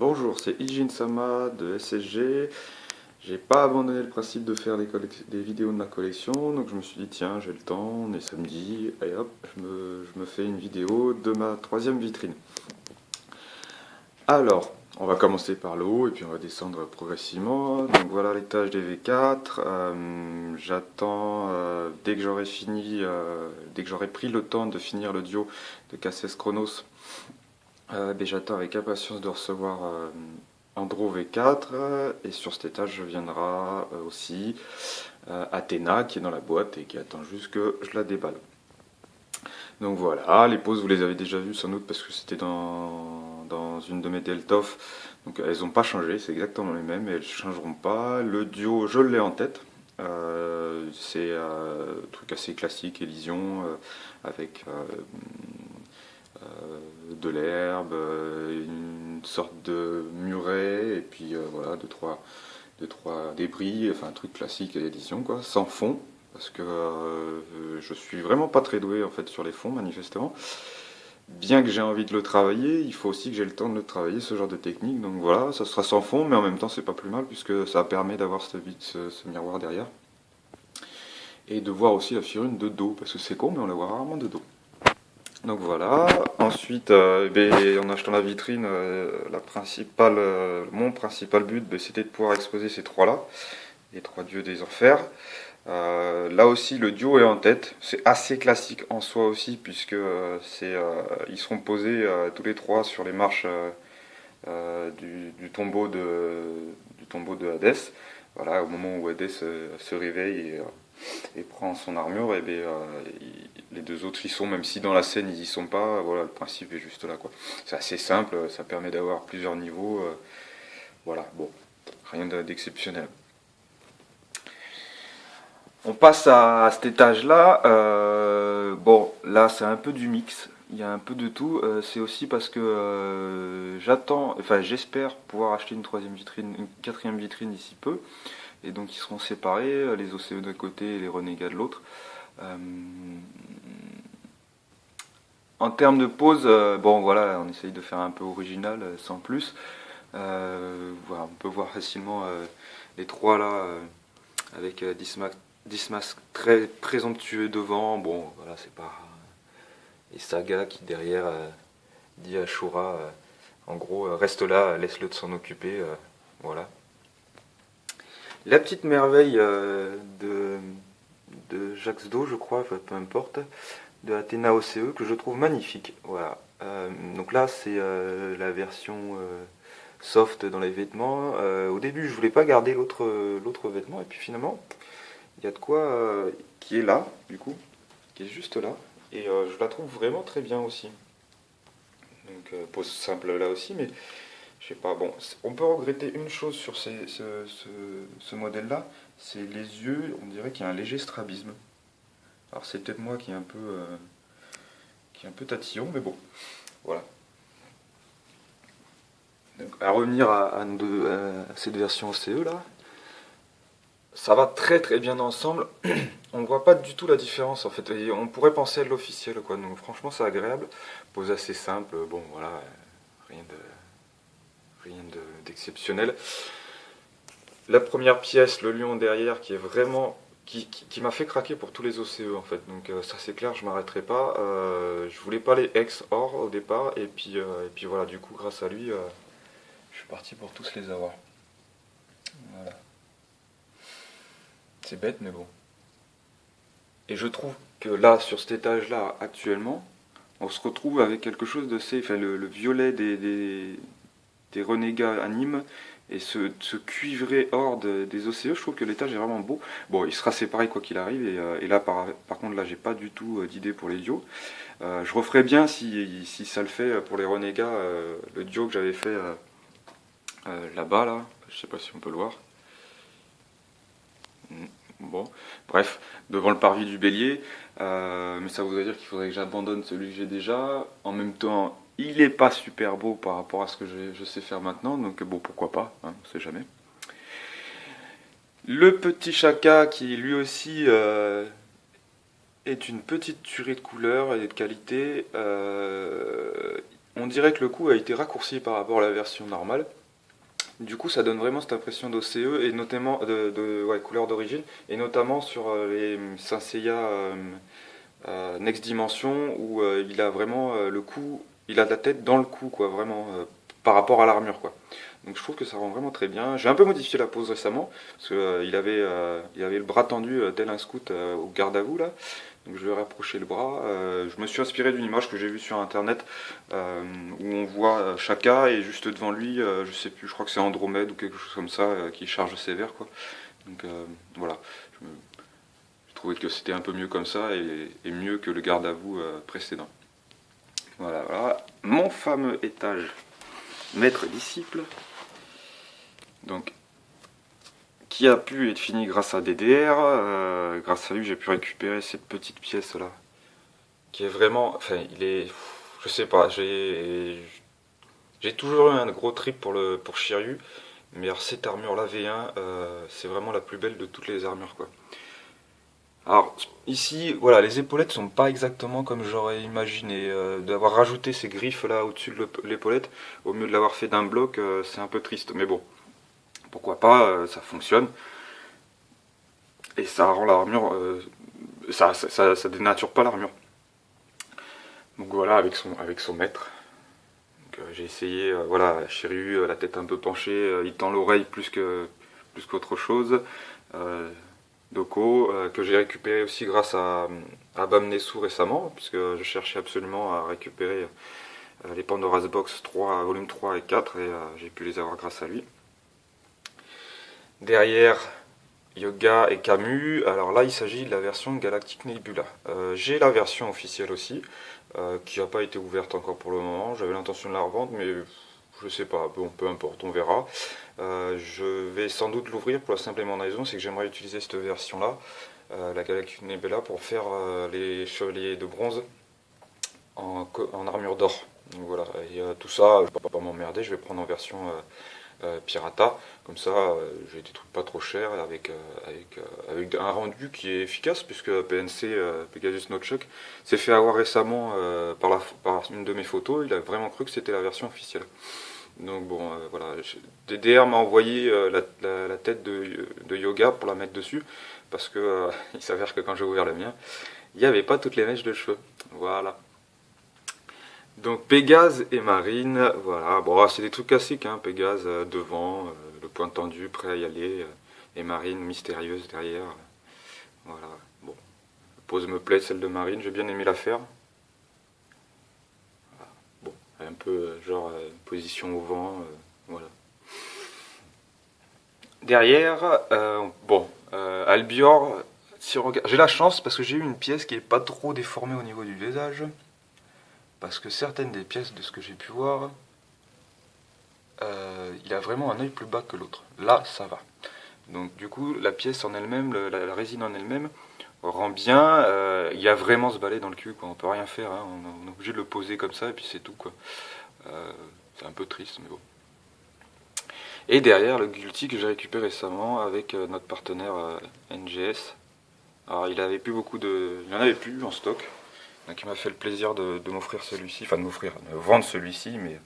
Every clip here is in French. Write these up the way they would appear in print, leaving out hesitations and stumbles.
Bonjour, c'est Ijin Sama de SSG. J'ai pas abandonné le principe de faire des vidéos de ma collection, donc je me suis dit tiens, j'ai le temps, on est samedi, et hop, je me fais une vidéo de ma troisième vitrine. Alors, on va commencer par le haut et puis on va descendre progressivement. Donc voilà l'étage des V4. J'attends dès que j'aurai fini, dès que j'aurai pris le temps de finir le duo de Cassès Chronos. J'attends avec impatience de recevoir Andro V4 et sur cet étage viendra aussi Athéna qui est dans la boîte et qui attend juste que je la déballe. Donc voilà, les poses vous les avez déjà vues sans doute parce que c'était dans une de mes Deltoff. Donc elles n'ont pas changé, c'est exactement les mêmes et elles ne changeront pas. Le duo je l'ai en tête. C'est un truc assez classique, Elysion, avec de l'herbe, une sorte de muret, et puis voilà, deux, trois débris, enfin un truc classique d'édition, quoi, sans fond, parce que je suis vraiment pas très doué en fait sur les fonds, manifestement. Bien que j'ai envie de le travailler, il faut aussi que j'ai le temps de le travailler, ce genre de technique, donc voilà, ça sera sans fond, mais en même temps c'est pas plus mal, puisque ça permet d'avoir ce miroir derrière, et de voir aussi la figurine de dos, parce que c'est con, mais on la voit rarement de dos. Donc voilà, ensuite en achetant la vitrine, mon principal but c'était de pouvoir exposer ces trois-là, les trois dieux des enfers. Là aussi le duo est en tête, c'est assez classique en soi aussi puisque ils seront posés tous les trois sur les marches du tombeau de Hadès. Voilà, au moment où Hadès se réveille et prend son armure, les deux autres y sont, même si dans la scène ils y sont pas, voilà, le principe est juste là, quoi. C'est assez simple, ça permet d'avoir plusieurs niveaux, voilà, bon, rien d'exceptionnel. On passe à cet étage-là, bon, là c'est un peu du mix, il y a un peu de tout, c'est aussi parce que j'espère pouvoir acheter une quatrième vitrine d'ici peu, et donc ils seront séparés, les OCE d'un côté et les renégats de l'autre. En termes de pose, bon voilà, on essaye de faire un peu original, sans plus. Voilà, on peut voir facilement les trois là, avec Dismas très présomptueux devant. Bon, voilà, c'est pas. Et Saga qui derrière dit à Shura, en gros, reste là, laisse-le de s'en occuper. Voilà. La petite merveille de Jacques Do, je crois, enfin, peu importe, de Athéna OCE, que je trouve magnifique. Voilà. Donc là, c'est la version soft dans les vêtements. Au début, je voulais pas garder l'autre vêtement, et puis finalement, il y a de quoi qui est là, du coup, qui est juste là, et je la trouve vraiment très bien aussi. Donc pose simple là aussi, mais je sais pas, bon, on peut regretter une chose sur ce modèle-là, c'est les yeux, on dirait qu'il y a un léger strabisme. Alors c'est peut-être moi qui est un peu tatillon, mais bon, voilà. Donc, à revenir à cette version OCE là, ça va très très bien ensemble. On voit pas du tout la différence en fait. Et on pourrait penser à l'officiel, quoi. Donc franchement c'est agréable. Pose assez simple, bon voilà, rien d'exceptionnel. La première pièce, le lion derrière, qui est vraiment qui m'a fait craquer pour tous les OCE en fait. Donc ça c'est clair, je m'arrêterai pas. Je voulais pas les ex or au départ et puis voilà, du coup grâce à lui, je suis parti pour tous les avoir. Voilà. C'est bête mais bon. Et je trouve que là, sur cet étage-là, actuellement, on se retrouve avec quelque chose de enfin, le violet des renégats animes et ce cuivré or des OCE, je trouve que l'étage est vraiment beau. Bon, il sera séparé quoi qu'il arrive, et là, par contre, là, j'ai pas du tout d'idée pour les duos. Je referai bien, si ça le fait, pour les renégats, le duo que j'avais fait là-bas, là, je sais pas si on peut le voir. Bon, bref, devant le parvis du bélier, mais ça voudrait dire qu'il faudrait que j'abandonne celui que j'ai déjà. En même temps, il est pas super beau par rapport à ce que je sais faire maintenant, donc bon, pourquoi pas, hein, on sait jamais. Le petit Chaka qui lui aussi est une petite tuerie de couleur et de qualité. on dirait que le coup a été raccourci par rapport à la version normale. Du coup, ça donne vraiment cette impression d'OCE et notamment ouais, couleur d'origine, et notamment sur les Saint Seiya Next Dimension où il a vraiment le cou, il a la tête dans le cou, quoi, vraiment par rapport à l'armure, quoi. Donc je trouve que ça rend vraiment très bien. J'ai un peu modifié la pose récemment parce que il avait le bras tendu tel un scout au garde à vous là. Donc je vais rapprocher le bras. Je me suis inspiré d'une image que j'ai vue sur internet où on voit Shaka et juste devant lui, je sais plus, je crois que c'est Andromède ou quelque chose comme ça qui charge sévère, quoi. Donc voilà, je trouvais que c'était un peu mieux comme ça et mieux que le garde à vous précédent. Voilà, voilà, mon fameux étage maître-disciple. Donc qui a pu être fini grâce à DDR. Grâce à lui, j'ai pu récupérer cette petite pièce là, qui est vraiment, enfin, il est, je sais pas, j'ai toujours eu un gros trip pour Shiryu, mais alors cette armure là V1, c'est vraiment la plus belle de toutes les armures, quoi. Alors ici, voilà, les épaulettes sont pas exactement comme j'aurais imaginé. D'avoir rajouté ces griffes là au-dessus de l'épaulette, au mieux de l'avoir fait d'un bloc, c'est un peu triste. Mais bon, pourquoi pas, ça fonctionne. Et ça rend l'armure, ça dénature pas l'armure. Donc voilà, avec son maître. J'ai essayé, voilà, Shiryu, la tête un peu penchée, il tend l'oreille plus qu'autre chose. Doko, que j'ai récupéré aussi grâce à Bamnesu récemment, puisque je cherchais absolument à récupérer les Pandora's Box 3, volume 3 et 4, et j'ai pu les avoir grâce à lui. Derrière, Yoga et Camus, alors là il s'agit de la version Galactic Nebula. J'ai la version officielle aussi, qui n'a pas été ouverte encore pour le moment, j'avais l'intention de la revendre, mais je sais pas, bon, peu importe, on verra. Je vais sans doute l'ouvrir pour la simple et bonne raison, c'est que j'aimerais utiliser cette version-là, la Galactic Nebula, pour faire les chevaliers de bronze en armure d'or. Donc voilà, et tout ça, je ne vais pas m'emmerder, je vais prendre en version Pirata, comme ça j'ai des trucs pas trop chers avec un rendu qui est efficace, puisque PNC, Pegasus Notchuck, s'est fait avoir récemment par une de mes photos, il a vraiment cru que c'était la version officielle. Donc bon, voilà, DDR m'a envoyé la tête de Yoga pour la mettre dessus, parce que il s'avère que quand j'ai ouvert le mien, il n'y avait pas toutes les mèches de cheveux. Voilà. Donc Pégase et Marine, voilà, bon c'est des trucs classiques, hein. Pégase devant, le poing tendu, prêt à y aller, et Marine mystérieuse derrière. Voilà, bon, la pose me plaît, celle de Marine, j'ai bien aimé la faire. Voilà. Bon, un peu genre position au vent, voilà. Derrière, bon, Albior, si j'ai la chance parce que j'ai eu une pièce qui est pas trop déformée au niveau du visage. Parce que certaines des pièces de ce que j'ai pu voir, il a vraiment un œil plus bas que l'autre. Là, ça va. Donc du coup, la pièce en elle-même, la résine en elle-même, rend bien. Il y a vraiment ce balai dans le cul, quoi. On peut rien faire, hein. On est obligé de le poser comme ça et puis c'est tout, quoi. C'est un peu triste, mais bon. Et derrière, le Gulti que j'ai récupéré récemment avec notre partenaire NGS. Alors il avait plus beaucoup de... Il n'y en avait plus en stock. Donc il m'a fait le plaisir de m'offrir celui-ci, enfin de m'offrir, de vendre celui-ci, mais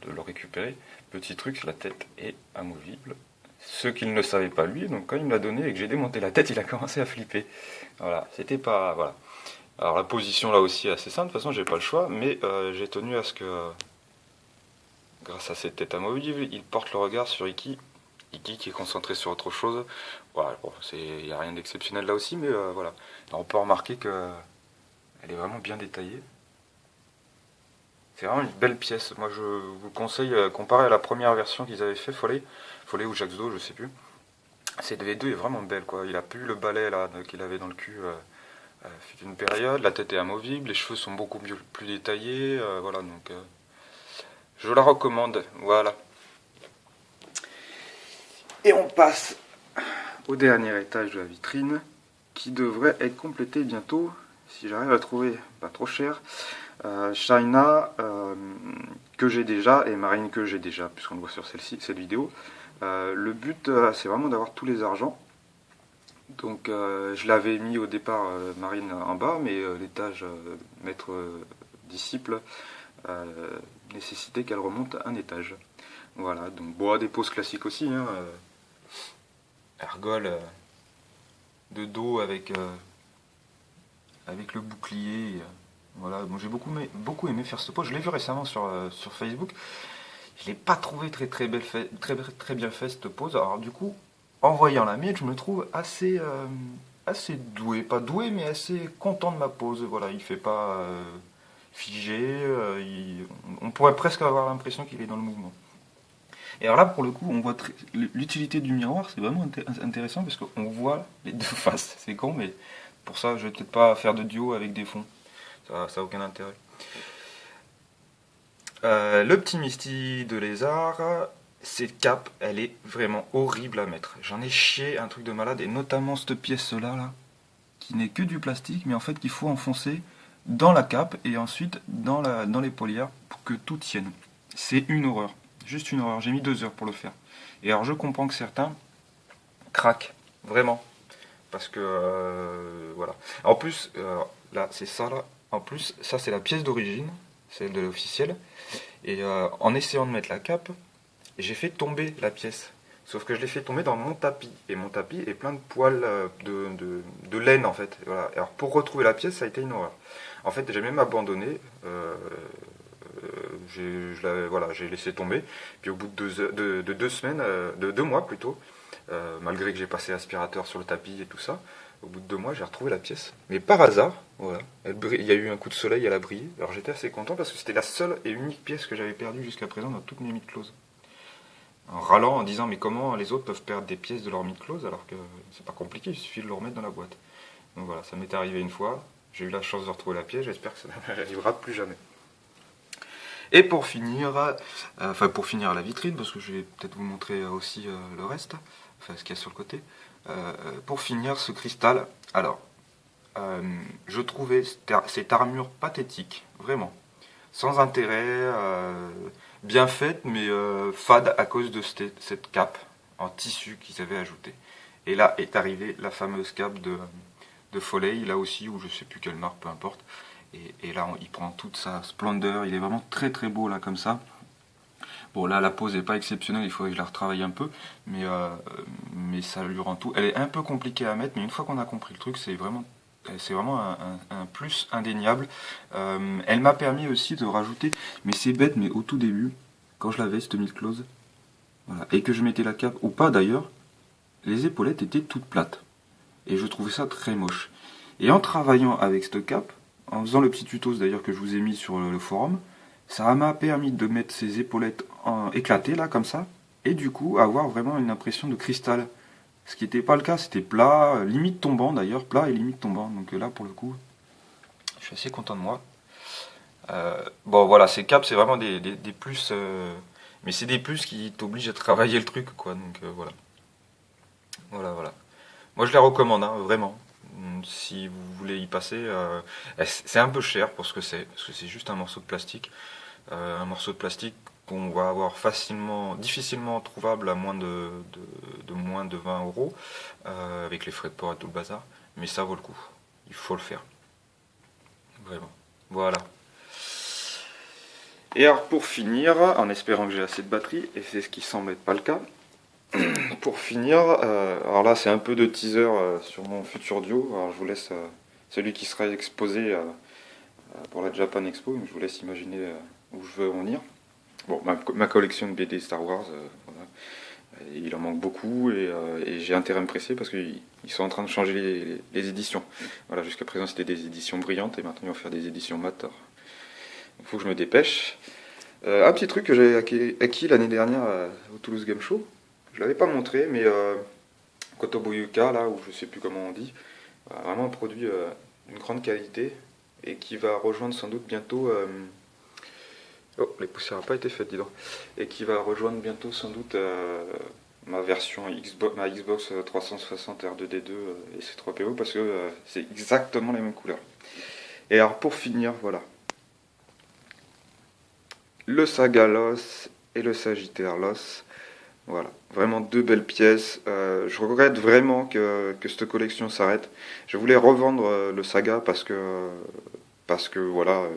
de le récupérer. Petit truc, la tête est amovible. Ce qu'il ne savait pas lui, donc quand il me l'a donné et que j'ai démonté la tête, il a commencé à flipper. Voilà, c'était pas... Voilà. Alors la position là aussi est assez simple, de toute façon j'ai pas le choix, mais j'ai tenu à ce que, grâce à cette tête amovible, il porte le regard sur Iki. Iki qui est concentré sur autre chose. Voilà, bon, il n'y a rien d'exceptionnel là aussi, mais voilà. Alors, on peut remarquer que elle est vraiment bien détaillée. C'est vraiment une belle pièce. Moi, je vous conseille, comparé à la première version qu'ils avaient fait, Follet ou Jaxdo, je sais plus. Cette V2 est vraiment belle, quoi. Il a plus le balai là qu'il avait dans le cul. Fut une période. La tête est amovible, les cheveux sont beaucoup plus détaillés. Voilà, donc je la recommande. Voilà. Et on passe au dernier étage de la vitrine, qui devrait être complété bientôt, si j'arrive à trouver pas trop cher. China, que j'ai déjà, et Marine que j'ai déjà, puisqu'on le voit sur cette vidéo. Le but, c'est vraiment d'avoir tous les argents. Donc je l'avais mis au départ Marine en bas, mais l'étage maître disciple nécessité qu'elle remonte un étage. Voilà, donc bon, des poses classiques aussi, hein, ergol de dos avec le bouclier. Voilà, bon, j'ai beaucoup aimé faire cette pose. Je l'ai vu récemment sur Facebook. Je l'ai pas trouvé très bien fait cette pose. Alors du coup, en voyant la mienne, je me trouve assez doué, pas doué, mais assez content de ma pose. Voilà, il fait pas figé. On pourrait presque avoir l'impression qu'il est dans le mouvement. Et alors là, pour le coup, on voit l'utilité du miroir, c'est vraiment intéressant parce qu'on voit les deux faces. C'est con, mais pour ça, je vais peut-être pas faire de duo avec des fonds. Ça a aucun intérêt. Le petit Misty de lézard, cette cape, elle est vraiment horrible à mettre. J'en ai chié un truc de malade, et notamment cette pièce-là, là, qui n'est que du plastique, mais en fait qu'il faut enfoncer dans la cape et ensuite dans les polières pour que tout tienne. C'est une horreur, juste une horreur. J'ai mis 2 heures pour le faire. Et alors je comprends que certains craquent, vraiment, parce que voilà. En plus, là c'est ça là. En plus, ça c'est la pièce d'origine, celle de l'officiel. Et en essayant de mettre la cape, j'ai fait tomber la pièce. Sauf que je l'ai fait tomber dans mon tapis. Et mon tapis est plein de poils de laine en fait. Voilà. Alors pour retrouver la pièce, ça a été une horreur. En fait, j'ai même abandonné. Voilà, j'ai laissé tomber. Puis au bout de 2 semaines, de 2 mois plutôt, malgré que j'ai passé aspirateur sur le tapis et tout ça, au bout de 2 mois, j'ai retrouvé la pièce. Mais par hasard, voilà. Il y a eu un coup de soleil, elle a brillé. Alors j'étais assez content parce que c'était la seule et unique pièce que j'avais perdue jusqu'à présent dans toutes mes mid-closes. En râlant, en disant mais comment les autres peuvent perdre des pièces de leur mid-close alors que c'est pas compliqué, il suffit de le remettre dans la boîte. Donc voilà, ça m'est arrivé une fois. J'ai eu la chance de retrouver la pièce, j'espère que ça n'arrivera plus jamais. Et pour finir, pour finir la vitrine, parce que je vais peut-être vous montrer aussi le reste, enfin ce qu'il y a sur le côté. Pour finir, ce cristal, alors, je trouvais cette armure pathétique, vraiment, sans intérêt, bien faite, mais fade à cause de cette cape en tissu qu'ils avaient ajoutée. Et là est arrivée la fameuse cape de Foley, là aussi, ou je sais plus quelle marque, peu importe. Et là, il prend toute sa splendeur, il est vraiment très très beau là comme ça. Bon là la pose n'est pas exceptionnelle, il faudrait que je la retravaille un peu, mais ça lui rend tout. Elle est un peu compliquée à mettre, mais une fois qu'on a compris le truc, c'est vraiment un plus indéniable. Elle m'a permis aussi de rajouter, mais c'est bête, mais au tout début, quand je l'avais cette mid-close, voilà, et que je mettais la cape, ou pas d'ailleurs, les épaulettes étaient toutes plates. Et je trouvais ça très moche. Et en travaillant avec cette cape, en faisant le petit tuto d'ailleurs que je vous ai mis sur le forum, ça m'a permis de mettre ces épaulettes éclatées là comme ça, et du coup avoir vraiment une impression de cristal. Ce qui n'était pas le cas, c'était plat, limite tombant d'ailleurs, plat et limite tombant. Donc là pour le coup, je suis assez content de moi. Bon voilà, ces capes c'est vraiment des plus, mais c'est des plus qui t'obligent à travailler le truc quoi. Donc voilà. Voilà. Moi je les recommande, hein, vraiment. Si vous voulez y passer, c'est un peu cher pour ce que c'est, parce que c'est juste un morceau de plastique. Un morceau de plastique qu'on va avoir difficilement trouvable à moins de moins de 20 euros, avec les frais de port et tout le bazar. Mais ça vaut le coup, il faut le faire. Vraiment. Voilà. Et alors pour finir, en espérant que j'ai assez de batterie, et c'est ce qui semble être pas le cas, pour finir, alors là c'est un peu de teaser sur mon futur duo, alors je vous laisse celui qui sera exposé pour la Japan Expo, je vous laisse imaginer où je veux en venir. Bon, ma collection de BD Star Wars, voilà. Il en manque beaucoup et j'ai intérêt à me presser parce qu'ils sont en train de changer les éditions. Voilà, jusqu'à présent c'était des éditions brillantes et maintenant ils vont faire des éditions mat. Il faut que je me dépêche. Un petit truc que j'ai acquis l'année dernière au Toulouse Game Show, je l'avais pas montré, mais Kotobuyuka, là, ou je sais plus comment on dit, vraiment un produit d'une grande qualité et qui va rejoindre sans doute bientôt. Oh, les poussières n'ont pas été faites, dis donc. Et qui va rejoindre bientôt sans doute ma version ma Xbox 360 R2D2 et C3PO parce que c'est exactement les mêmes couleurs. Et alors pour finir, voilà. Le Saga Lost et le Sagittaire Lost. Voilà, vraiment 2 belles pièces. Je regrette vraiment que cette collection s'arrête. Je voulais revendre le Saga parce que parce que voilà,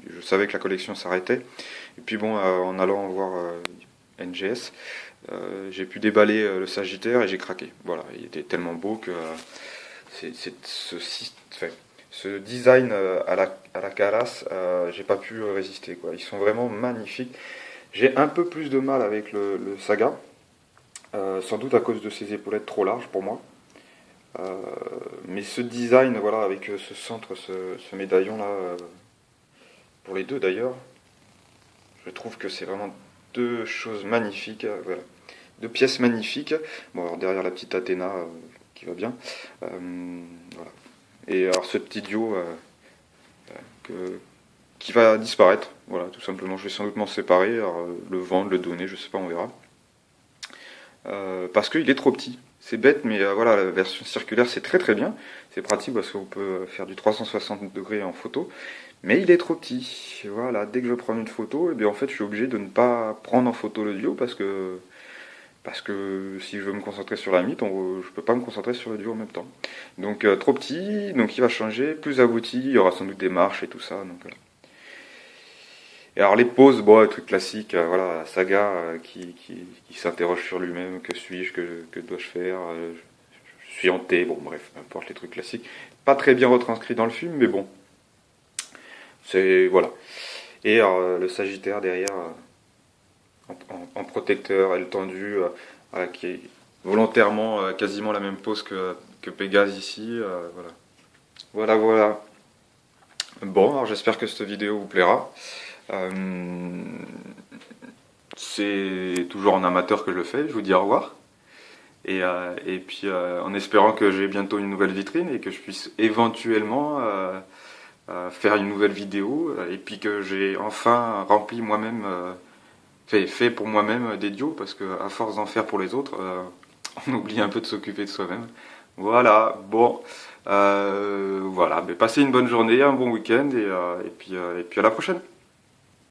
je savais que la collection s'arrêtait. Et puis bon, en allant voir NGS, j'ai pu déballer le Sagittaire et j'ai craqué. Voilà, il était tellement beau que ce design à la Caras, j'ai pas pu résister, quoi. Ils sont vraiment magnifiques. J'ai un peu plus de mal avec le Saga, sans doute à cause de ses épaulettes trop larges pour moi. Mais ce design, voilà, avec ce centre, ce médaillon là, pour les deux d'ailleurs, je trouve que c'est vraiment deux choses magnifiques, voilà. Deux pièces magnifiques. Bon, alors derrière la petite Athéna qui va bien. Voilà. Et alors ce petit duo qui va disparaître, voilà, tout simplement. Je vais sans doute m'en séparer, alors, le vendre, le donner, je sais pas, on verra. Parce qu'il est trop petit. C'est bête, mais voilà, la version circulaire c'est très très bien. C'est pratique parce qu'on peut faire du 360 degrés en photo. Mais il est trop petit. Voilà, dès que je prends une photo, et bien en fait je suis obligé de ne pas prendre en photo le duo parce que si je veux me concentrer sur la mythe, je peux pas me concentrer sur le duo en même temps. Donc trop petit, donc il va changer, plus abouti, il y aura sans doute des marches et tout ça. Donc voilà. Et alors les poses, bon, truc classique, voilà, Saga qui s'interroge sur lui-même, que suis-je, que dois-je faire, je suis hanté, bon bref, peu importe les trucs classiques. Pas très bien retranscrit dans le film, mais bon, c'est voilà. Et alors, le Sagittaire derrière, en protecteur, aile tendue, voilà, qui est volontairement quasiment la même pose que Pégase ici, voilà. Voilà, voilà. Bon, alors j'espère que cette vidéo vous plaira. C'est toujours en amateur que je le fais, je vous dis au revoir. Et puis en espérant que j'ai bientôt une nouvelle vitrine et que je puisse éventuellement faire une nouvelle vidéo et puis que j'ai enfin rempli moi-même, fait pour moi-même des duos parce que à force d'en faire pour les autres, on oublie un peu de s'occuper de soi-même. Voilà, bon, voilà, mais passez une bonne journée, un bon week-end et puis à la prochaine.